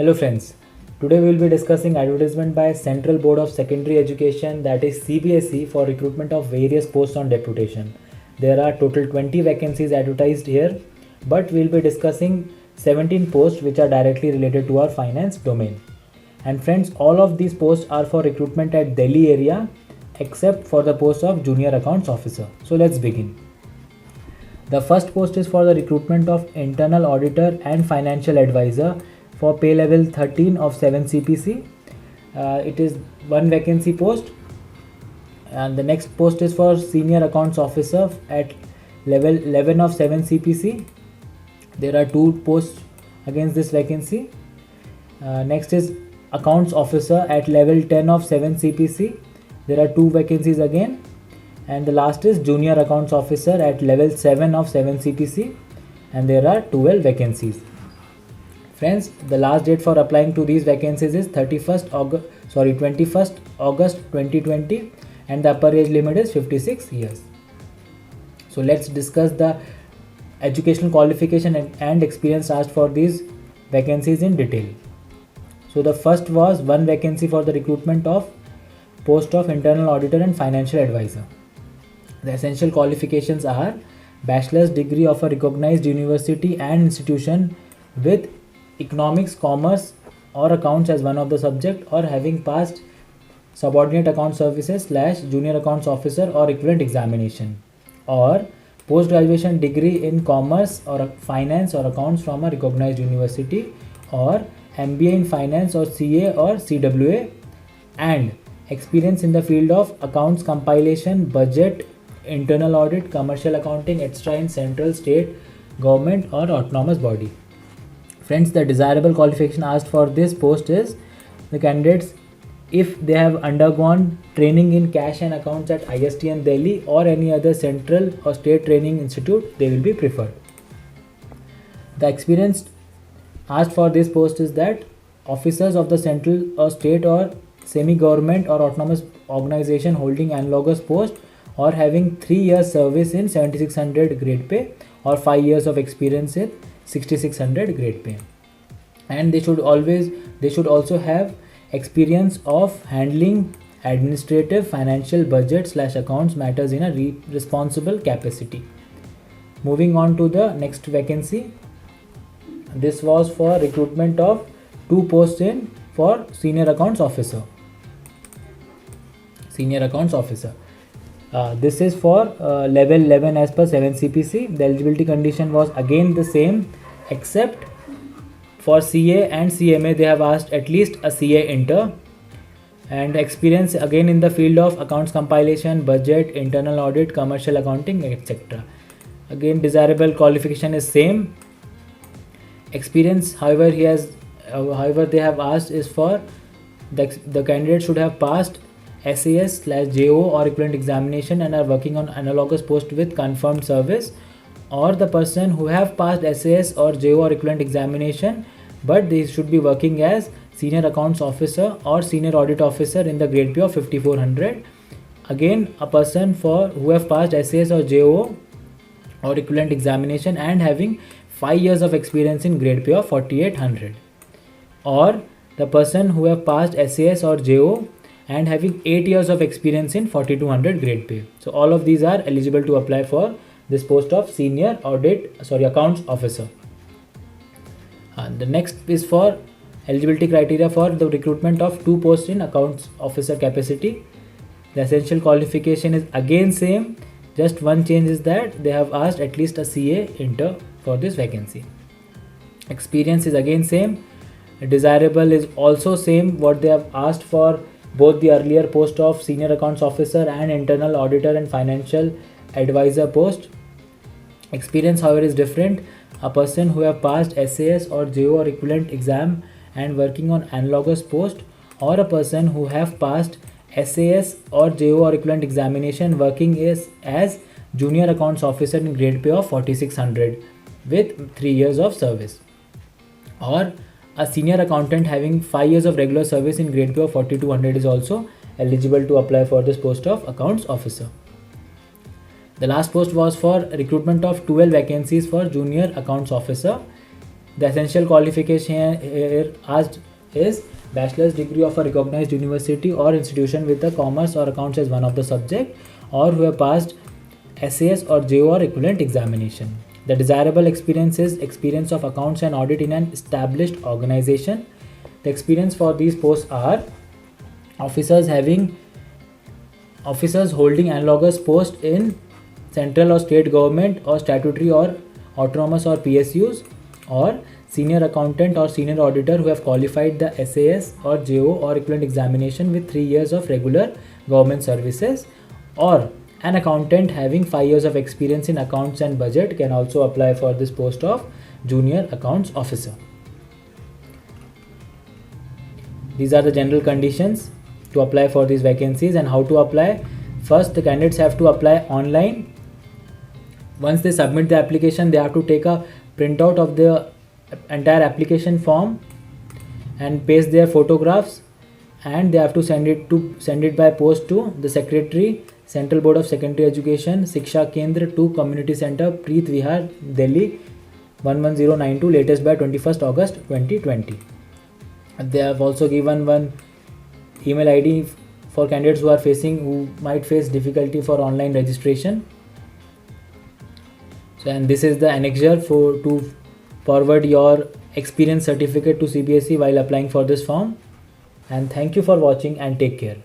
Hello friends, today we will be discussing advertisement by Central Board of Secondary Education, that is CBSE, for recruitment of various posts on deputation. There are total 20 vacancies advertised here, but we will be discussing 17 posts which are directly related to our finance domain. And friends, all of these posts are for recruitment at Delhi area except for the post of Junior Accounts Officer. So let's begin. The first post is for the recruitment of Internal Auditor and Financial Advisor for pay level 13 of 7 CPC. It is one vacancy post. And the next post is for Senior Accounts Officer at level 11 of 7 CPC. There are two posts against this vacancy. Next is Accounts Officer at level 10 of 7 CPC. There are two vacancies again. And the last is Junior Accounts Officer at level 7 of 7 CPC, and there are 12 vacancies. Friends, the last date for applying to these vacancies is 21st August 2020, and the upper age limit is 56 years. So let's discuss the educational qualification and experience asked for these vacancies in detail. So the first was one vacancy for the recruitment of post of Internal Auditor and Financial Advisor. The essential qualifications are bachelor's degree of a recognized university and institution with economics, commerce or accounts as one of the subject, or having passed subordinate account services / junior accounts officer or equivalent examination, or post-graduation degree in commerce or finance or accounts from a recognized university, or MBA in finance or CA or CWA, and experience in the field of accounts compilation, budget, internal audit, commercial accounting, etc. in central, state, government or autonomous body. Friends, the desirable qualification asked for this post is the candidates, if they have undergone training in cash and accounts at ISTN Delhi or any other central or state training institute, they will be preferred. The experience asked for this post is that officers of the central or state or semi-government or autonomous organization holding analogous post or having 3 years service in 7600 grade pay or 5 years of experience in 6600 grade pay, and they should also have experience of handling administrative, financial, budget / accounts matters in a responsible capacity. Moving on to the next vacancy. This was for recruitment of two posts in for Senior Accounts Officer. This is for level 11 as per 7 CPC. The eligibility condition was again the same, except for CA and CMA they have asked at least a CA inter, and experience again in the field of accounts compilation, budget, internal audit, commercial accounting, etc. Again, desirable qualification is same. Experience, however, they have asked is for the candidate should have passed SAS / JO or equivalent examination and are working on analogous post with confirmed service, or the person who have passed SAS or JO or equivalent examination, but they should be working as Senior Accounts Officer or Senior Audit Officer in the grade pay of 5400. Again, a person who have passed SAS or JO or equivalent examination and having 5 years of experience in grade pay of 4800, or the person who have passed SAS or JO and having 8 years of experience in 4200 grade pay. So all of these are eligible to apply for this post of Accounts Officer. The next is for eligibility criteria for the recruitment of two posts in Accounts Officer capacity. The essential qualification is again same, just one change is that they have asked at least a CA inter for this vacancy. Experience is again same. Desirable is also same what they have asked for both the earlier post of Senior Accounts Officer and Internal Auditor and Financial Advisor post. Experience, however, is different. A person who have passed SAS or JO or equivalent exam and working on analogous post, or a person who have passed SAS or JO or equivalent examination working as Junior Accounts Officer in grade pay of 4600 with 3 years of service, or a senior accountant having 5 years of regular service in grade pay of 4200 is also eligible to apply for this post of Accounts Officer. The last post was for recruitment of 12 vacancies for Junior Accounts Officer. The essential qualification here asked is bachelor's degree of a recognized university or institution with a commerce or accounts as one of the subject, or who have passed SAS or JO or equivalent examination. The desirable experience is experience of accounts and audit in an established organization. The experience for these posts are officers holding analogous post in central or state government or statutory or autonomous or PSUs, or senior accountant or senior auditor who have qualified the SAS or JO or equivalent examination with 3 years of regular government services, or an accountant having 5 years of experience in accounts and budget can also apply for this post of junior accounts officer. These are the general conditions to apply for these vacancies and how to apply. First, the candidates have to apply online. Once they submit the application, they have to take a printout of the entire application form and paste their photographs, and they have to send it by post to the secretary, Central Board of Secondary Education, Shiksha Kendra 2, Community Center, Preet Vihar, Delhi 11092, latest by 21st August 2020. They have also given one email ID for candidates who might face difficulty for online registration. So, and this is the annexure to forward your experience certificate to CBSE while applying for this form. And thank you for watching and take care.